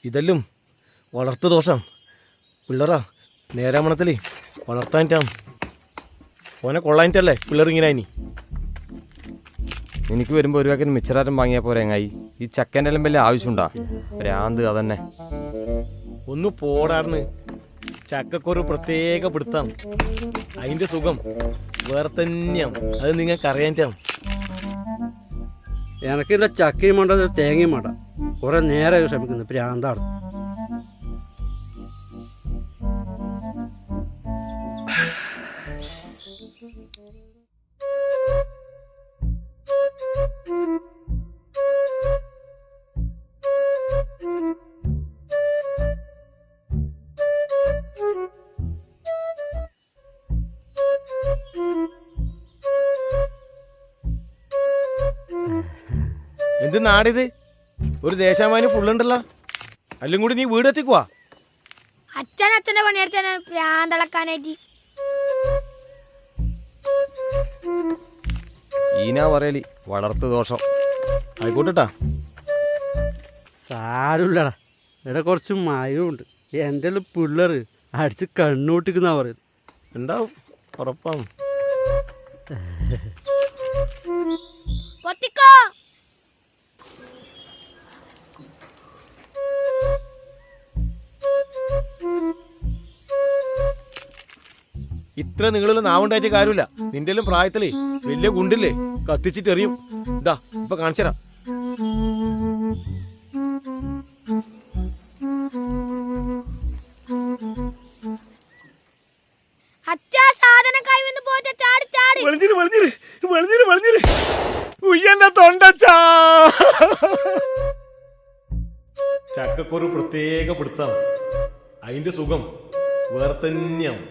ഇതെല്ലാം വളർത്തു ദോഷം പിള്ളേറാ നേരാമണത്തിലേ വളർത്താനിട്ടാ ഓനെ കൊള്ളാനിട്ടല്ലേ പിള്ളേർ ഇനി എനിക്ക് വരുമ്പോൾ ഒരു വാക്കിന് മിച്ചറാറ്റം വാങ്ങിയാൽ പോരെ എങ്ങായി. ഈ ചക്കൻ്റെ എല്ലാം വലിയ ആവശ്യമുണ്ടാ? ഭ്രാന്ത് അതന്നെ. ഒന്ന് പോടാർന്ന്. ചക്കക്കൊരു പ്രത്യേക പിടുത്തം, അതിന്റെ സുഖം വേറെ തന്നെയാണ്. അത് നിങ്ങൾക്ക് അറിയാനിട്ടാണ്. എനക്കില്ല ചക്കയും വേണ്ട തേങ്ങയും വേണ്ട. കുറെ നേരമായി ശ്രമിക്കുന്നു. ഭ്രാന്താണ്. എന്ത് നാടിത്? ഒരു ദേശാമാന് ഫുള്ളുണ്ടല്ലോ. അല്ലും കൂടി നീ വീടെത്തിക്കുവാ. അച്ഛന്റെ പണിയെടുത്ത ഭ്രാന്തളക്കാനായിട്ട് ഈനാ പറയലി വളർത്തു ദോഷം. ആയിക്കോട്ടെട്ടാ. സാരമില്ലടാ. ഇവിടെ കുറച്ച് മയമുണ്ട്. എൻ്റെ പിള്ളേർ അടിച്ച് കണ്ണൂട്ടിക്കുന്നാ പറയുന്നത്. ഉണ്ടാവും, ഉറപ്പാണ്. ഇത്ര നിങ്ങളുള്ള നാവുണ്ടായിട്ട് കാര്യമില്ല. നിന്റെ എല്ലാം പ്രായത്തിലേ വലിയ ഗുണ്ടില്ലേ കത്തിച്ചിട്ട് എറിയും. ഇതാ ഇപ്പൊ കാണിച്ചരാ. ചക്കക്കൊരു പ്രത്യേക പിടുത്തം, അതിന്റെ സുഖം വേറെ തന്നെയാണ്.